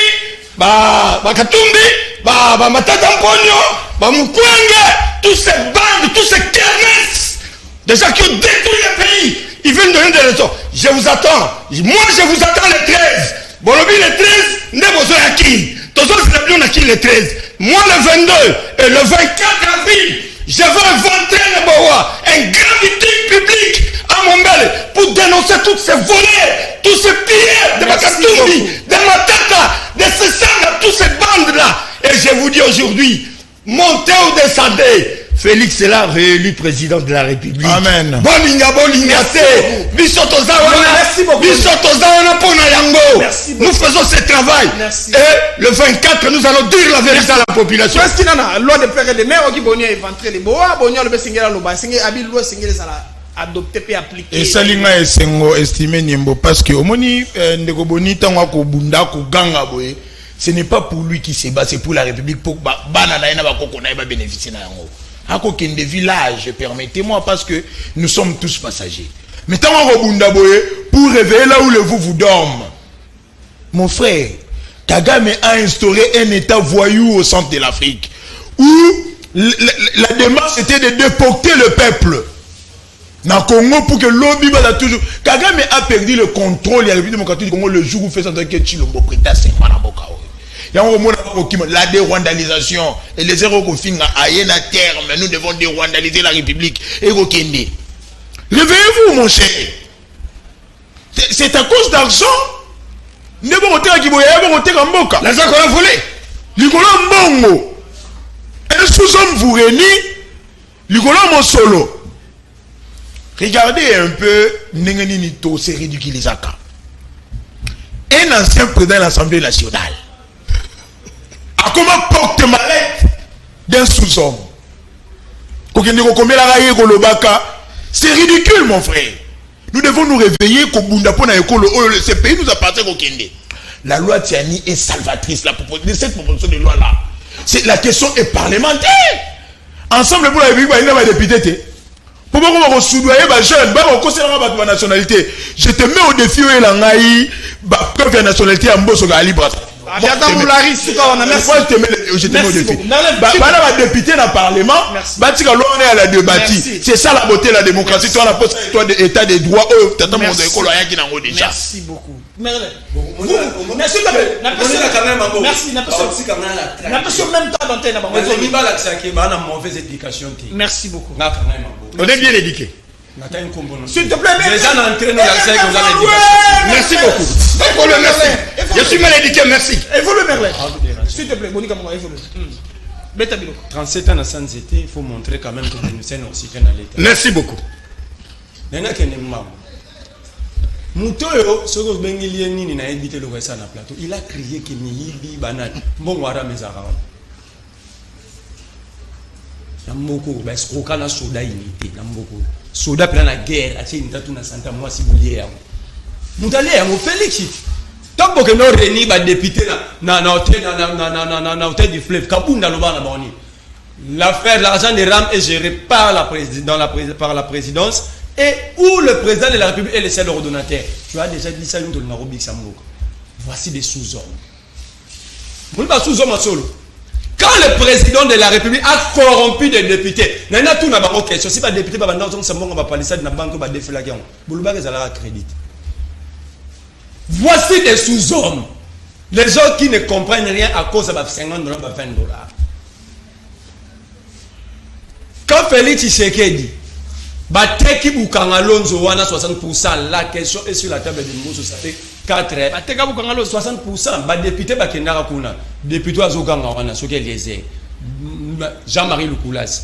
ba Matata Mponyo, ba Mukwenge, tous ces bandes, tous ces kermesses, des gens qui ont détruit le pays. Ils veulent donner des raisons. Je vous attends. Moi je vous attends le 13. Bolobi le 13, ne besoin à qui? on a qui le 13. Moi, le 22 et le 24 avril, je vais inventer un grand meeting public à Montbel pour dénoncer tous ces volets, tous ces pilleurs de Makatumbi, de Matata, de Sessanga, tous ces bandes-là. Et je vous dis aujourd'hui, montez ou descendez. Félix est là, réélu président de la République. Amen. Merci beaucoup. Nous faisons ce travail. Merci. Et le 24, nous allons dire la vérité à la population. Parce qu'il y a la loi de père et de mère qui vont éventrer les bois, vont le Bessingela Loba, Singé Abil loi Singé ça adopté et appliqué. Et ça linga esengo estimé Niembo parce que omoni ndeko boni tango ko bunda ko ganga boye. Ce n'est pas pour lui qui se bat, c'est pour la République pour bana na ina ba koko na ba bénéficier na yango. Ako kende village, permettez-moi parce que nous sommes tous passagers. Mais tant qu'on bunda boye pour réveiller là où le vous dorme. Mon frère, Kagame a instauré un état voyou au centre de l'Afrique où la démarche était de déporter le peuple. Dans le Congo, pour que l'Obi va toujours. Kagame a perdu le contrôle de la République démocratique du Congo le jour où il fait ça que Chilombo prêta 5 Manaboka. Il y a la dérwandalisation et les zéros qu'on finit à un terme. Nous devons dérwandaliser la République. Et Rokende. Réveillez-vous, mon cher. C'est à cause d'argent. Ne pas voter à Kiboya, ne pas voter à Mboka. L'argent qu'on a volé. L'Igola Mbongo. Un sous-homme vous réunit. L'Igola Monsolo. Regardez un peu Nengeni Nito, c'est ridiculisaka. Un ancien président de l'Assemblée nationale a comment porte malade d'un sous-homme. C'est ridicule, mon frère. Nous devons nous réveiller. Ce pays nous appartient au Kende. La loi Tiani est salvatrice. Cette proposition de loi-là, la question est parlementaire. Ensemble pour la République, il y a des députés. Pour moi, je nationalité. Je te mets au défi où il y a la nationalité à Mbosso Libre. Je te mets au défi. Député dans le Parlement, c'est ça la beauté de la démocratie. Toi, la poste d'état des droits. Merci beaucoup. Merci. Merci beaucoup. On est bien éduqué. S'il te plaît, merci beaucoup. Je suis mal éduqué, merci. Évolue, Merlin. S'il te plaît, Monica Monga, évolue. 37 ans sans été, il faut montrer quand même que nous sommes aussi dans l'État. Merci beaucoup. Moutoyo, ce que vous avez na évité le reste na plateau. Il a crié que Niyibi Banane. Bon, wara mezara. Namoko, parce qu'on a soda unité. Namoko. Soda plein la guerre. Atie une tatu na Santa moi si vous liez. Moutale, on Félix. Tant que nous réunis ba député na hôtel du fleuve. Kabunda loba na boni. L'affaire l'argent des rames est géré par la présidence. Et où le président de la République est le seul ordonnateur. Tu as déjà dit ça, nous devons Nairobi Samouka. Voici des sous-hommes. Vous ne pas sous-hommes solo. Quand le président de la République a corrompu des députés, il y a tout dans question. Si les députés ne sont pas parler ça, dans la banque va défier la guerre. Vous ne pouvez pas crédit. Voici des sous-hommes. Les gens qui ne comprennent rien à cause de 50 $, 20 $. Quand Félix Tshisekedi Bateki Bukanga Lonzo wana 60%, la question est sur la table de Mousso, ça fait 4 heures. Bateka Bukanga Lonzo 60%, ba député ba kendara kuna, député azokanga wana soki elieze. Jean-Marie Lukoulas,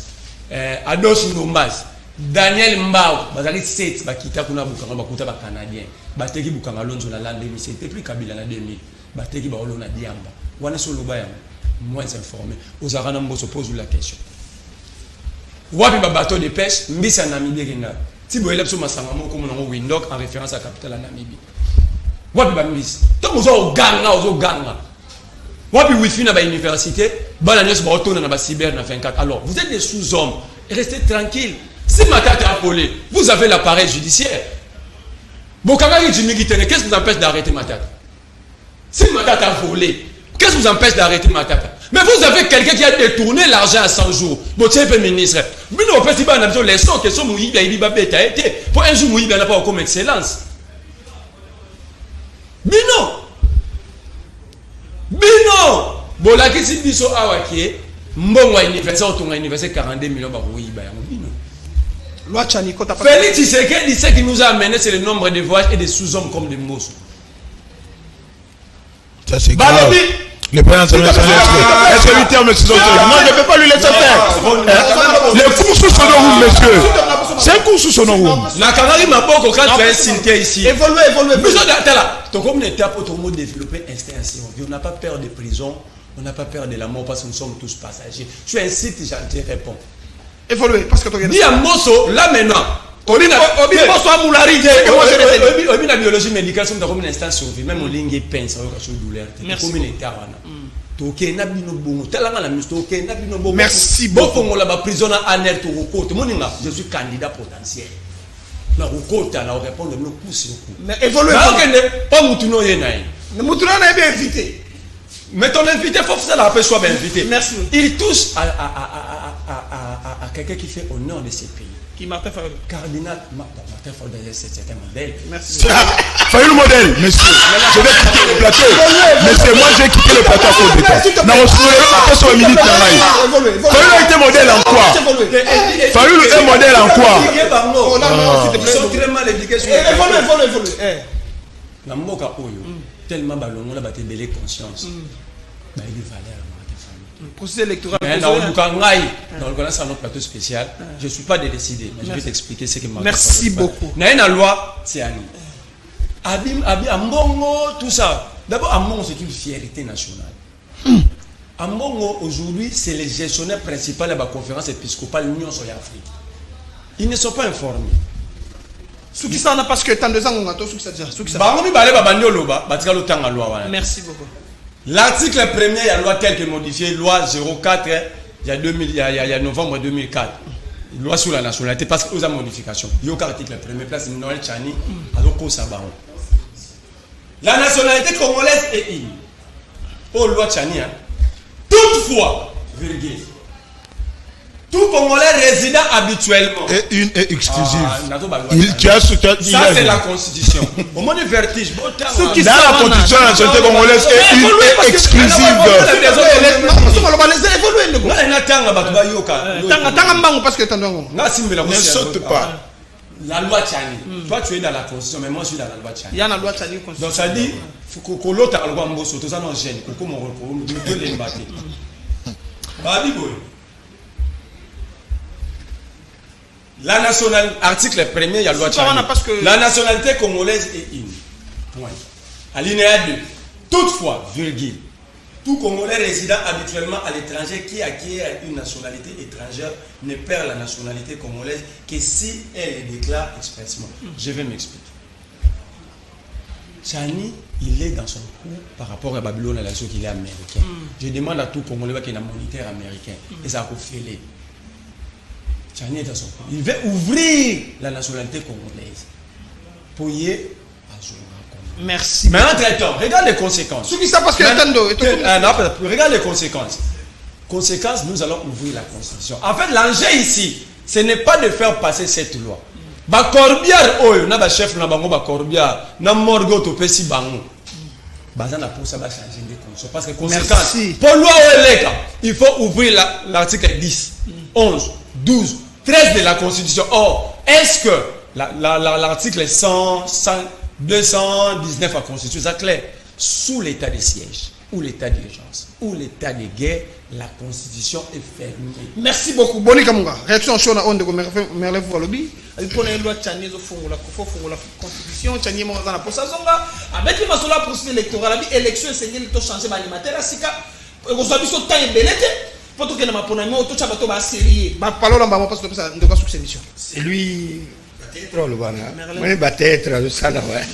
Ados Ndombas, Daniel Mbao, bazali 7 bakita kuna Bukanga bakuta ba canadien. Bateki Bukanga Lonzo na l'an 2000, c'était plus Kabila na 2000. Bateki ba olona diamba. Wana solo ba moins informé. Ozarana Mboso pose la question. Wapi ba bateau de pêche mbisa Namibie kenga ti boyela biso masanga moko monango Windhoek en référence à la capitale à Namibie. Wapi ba mbisa to mozo ganga wapi wifi na ba université bana nyos ba otona na ba cyber na 24. Alors vous êtes des sous-hommes, restez tranquilles. Si Matata a volé, vous avez l'appareil judiciaire. Bokanga Jimmy Tene, qu'est-ce qui vous empêche d'arrêter Matata? Si Matata a volé, qu'est-ce qui vous empêche d'arrêter Matata? Mais vous avez quelqu'un qui a détourné l'argent à 100 jours. Votre ministre. Mais nous, on peut dire les sons qui sont mouillés, il va été. Pour un jour, mouillé, il n'a pas comme excellence. Bino. bolaki biso awaki mbongo anniversaire ton anniversaire 42 millions bakoyiba yango bino. Loi Tchani kota pas. Félix Tshisekedi, ce qui nous a amené, c'est le nombre de voyages et des sous-hommes comme des Mbosso. Ça c'est grave. Le président est-ce que lui terme le sous-homme? Non, je ne peux pas lui laisser faire. Les cours sous son nom, monsieur. C'est un cours sous son nom. La Canary m'a pas encore quand tu es cité ici. Évoluer. Besoin d'être là. Donc comme une étape pour tout le monde développer instinctivement. On n'a pas peur des prisons, on n'a pas peur de la mort parce que nous sommes tous passagers. Tu incites, j'en te réponds. Évoluer parce que tu regardes. Dis à Mosso, là maintenant. La biologie médicale, c'est comme une instance survie. Même au ligne pince, ça va être douleur. Comme une étape. Merci beaucoup. Je suis candidat potentiel. Mais évoluer. Pas Moutuno Yenaï. Moutuno est bien invité. Mais ton invité, il faut que ça la personne soit bien invité. Merci. Il touche à quelqu'un qui fait honneur de ces pays. Qui Martin Fayulu. Cardinal Martin Fayulu, c'est un modèle. Merci. Fayulu modèle, monsieur. Je vais quitter le plateau. Monsieur, moi j'ai quitté le plateau à cause de toi. Non, après sur une minute, Fayulu a été modèle en quoi? Fayulu est modèle en quoi? Ils sont très mal éduqués sur Évolue. La Moka Oyo, tellement ballon, on a battu belle conscience. Il y a des valeurs. Processus électoral. Dans le notre plateau spécial, je ne suis pas décidé, mais je vais t'expliquer ce qui m'a. Merci beaucoup. Dans la loi, c'est Annie. Ambongo, tout ça. D'abord, Ambongo, c'est une fierté nationale. Ambongo, aujourd'hui, c'est le gestionnaire principal de la conférence épiscopale de l'Union sur l'Afrique. Ils ne sont pas informés. Ce qui s'en a parce que tant de ans, on a tout ce qui s'est dit. Merci beaucoup. L'article 1er, il y a la loi telle que modifiée, loi 04, il y a novembre 2004. Loi sur la nationalité, parce que aux modifications. Il y a l'article 1er, place Noël Tchani, la nationalité congolaise est une. Oh, loi Tchani, toutefois, virgule. Tout Congolais résident habituellement. Et une est exclusive. Ça, c'est la Constitution. Au moins du vertige. Dans la Constitution, la nationalité congolaise est une est exclusive. Ne saute pas. La loi Tchani. Toi, tu es dans la Constitution, mais moi, je suis dans la loi Tchani. Il y a la loi Tchani. Donc, ça dit, que l'autre a le droit de me sauter, ça non gêne. La nationalité, article 1er, il y a la loi Tchani. La nationalité congolaise est une. Point. Alinéa 2. Toutefois, virgule. Tout Congolais résidant habituellement à l'étranger qui acquiert une nationalité étrangère ne perd la nationalité congolaise que si elle le déclare expressément. Je vais m'expliquer. Tchani, il est dans son coup par rapport à Babylone, à la chose qu'il est américain. Je demande à tout Congolais qui est un moniteur américain. Et ça a fait. Tchani est dans son coup. Il veut ouvrir la nationalité congolaise. Pour y aller à Zora. Merci. Mais entre-temps, regarde les conséquences. Ce qui ça parce que regarde les conséquences. Conséquences, nous allons ouvrir la Constitution. En fait, l'enjeu ici, ce n'est pas de faire passer cette loi. Bakorbiar oyo na ba chef na bango bakorbiar na morgo to pesi bango. Bazana pour ça va changer de constitution parce que conséquence pour loi eleka, il faut ouvrir l'article 10, 11, 12, 13 de la Constitution. Or, est-ce que l'article 100, 219 de la Constitution, c'est clair, sous l'état de siège, ou l'état d'urgence, ou l'état de guerre, la Constitution est fermée. Merci beaucoup. Boni Kamunga. Réaction chaud na onde ko merle fu lobby. Il pone loi Tchani zo fongo la Constitution, Tchani mo za na posa zonga. Avec le masola processus électoral, la élection c'est to changer ba animateur asika. Ko so biso temps belete. Poto ke na mapona mo to chabato ba série. Ba palola ba mo parce que ça ndoka succès émission. C'est lui peut-être le bana. Moi peut-être ça là ouais.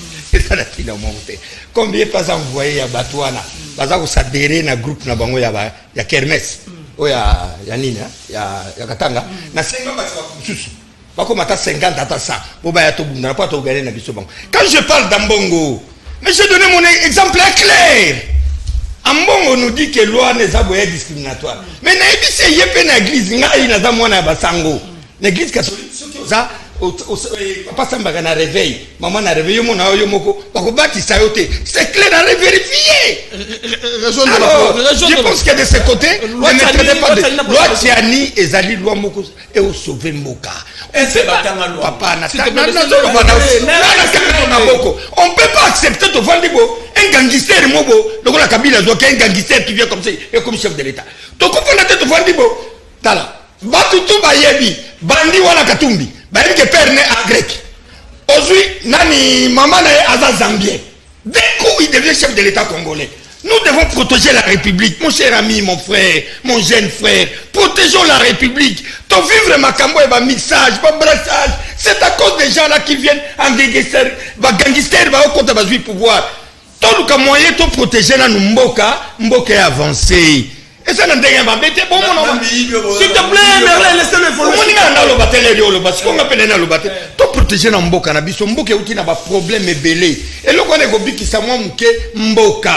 Ça là qui dans monter. Combien pas envoyé à Batouana. Baza ko s'adhérer na groupe na bango ya Kermesse. O ya nini ya Katanga. Na 50 ba kususu. Bako mata 50 ata 100. Bo ba ya to bunda pas to gagner na biso bango. Quand je parle d'Ambongo, mais je donne mon exemple clair. Ambongo nous dit que loi n'est pas discriminatoire. Mais na ebise yepe na église ngai na za mwana basango. L'église catholique ça papa Sambaka na réveil maman na réveil mon na yo moko bakobakisa yo te c'est clair à vérifier. Alors je pense que de ce côté loi Tiani ezali loi moko et au sauver mboka papa na on peut pas accepter de vendre un gangster mobo donc la Kabila doit un gangster qui vient comme ça et comme chef de l'état donc on peut la tête vendre tala batutu bayebi bandi wana katumbi bayebi que père né en grec aujourd'hui nani maman na aza zambien d'un coup il devient chef de l'état congolais. Nous devons protéger la République, mon cher ami, mon frère, mon jeune frère. Protégeons la République. Ton vivre Makambo et mixage, brassage, c'est à cause des gens là qui viennent en gangster, au compte de pouvoir. Ton le moyen de protéger la Mboka est avancé. Et ça n'a rien à s'il te plaît, laissez-le évoluer. Ton protéger la Mboka, Mboka est un problème belé. Et le qu'on est qui s'est Mboka.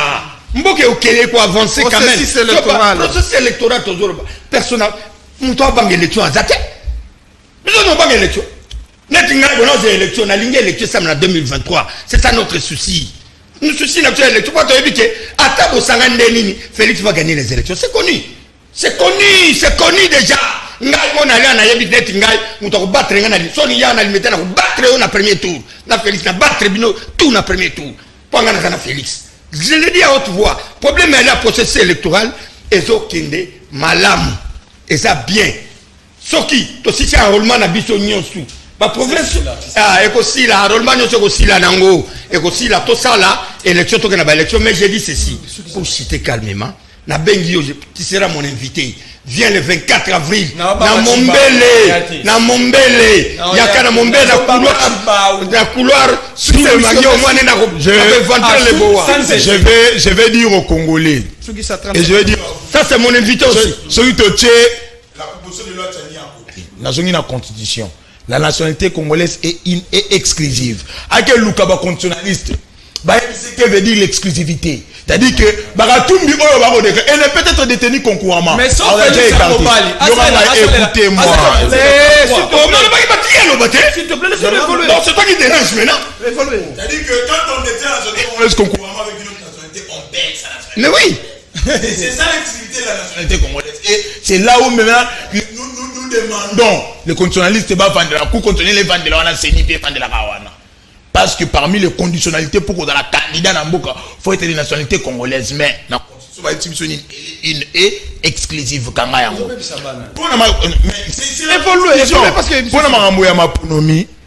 Mboka est avancer quand même. Processus électoral, personne n'a pas d'élection à Zate. Nous n'avons pas d'élection. Nous avons élection, on a ligné l'élection en 2023. C'est ça notre souci. Nous souci notre élection. Pourquoi tu as dit que à Tabo Sangandenini, Félix va gagner les élections? C'est connu. C'est connu déjà. Ngai on allait en ayebi net ngai on doit battre ngana soni ya na limiter na battre au premier tour. Na Félix na battre bino tout na premier tour. Pas ngana na Félix. Je le dis à haute voix. Problème est là processus électoral et zo kinde malamu. Et ça bien. Soki to si c'est enrôlement na biso nyonsu. Ba province ah ekosi la enrôlement nyonsu ekosi la nango ekosi la to ça là élection to na ba élection mais j'ai dit ceci pour citer calmement na bengi tu seras mon invité. Viens le 24 avril na Mombele yaka na Mombele na couloir sur le magio mwana na je vais dire aux Congolais et je vais dire ça c'est mon invité aussi celui te la proposition de loi Tiani à côté la constitution la nationalité congolaise est exclusive à quel lukaba constitutionnaliste ce que veut dire l'exclusivité. C'est-à-dire que Baratumbi elle est peut-être détenue concurremment. Mais sauf écoutez-moi. S'il te plaît, laissez-le évoluer. Non, c'est toi qui dérange maintenant. C'est-à-dire que quand on détient la nationalité congolaise concurremment avec une autre nationalité, on perd sa nationalité. Mais oui. C'est ça l'exclusivité de la nationalité congolaise. Et c'est là où maintenant nous demandons les constitutionnalistes vendre la cour contenir les vendre la CNIP vendre la Kawana. Parce que parmi les conditionnalités pour qu'on ait la candidat dans Mboka, il faut être une nationalité congolaise. Mais la constitution une est exclusive.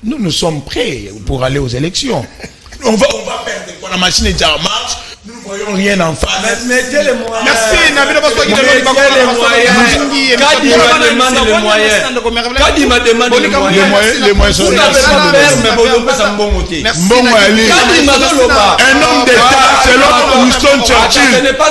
Nous sommes prêts pour aller aux élections. On va perdre. Quand la machine est déjà en marche, nous ne voyons rien en face. Mettez les moyens. Merci. Les moyens sont là. Un homme d'État, selon Winston Churchill, n'est pas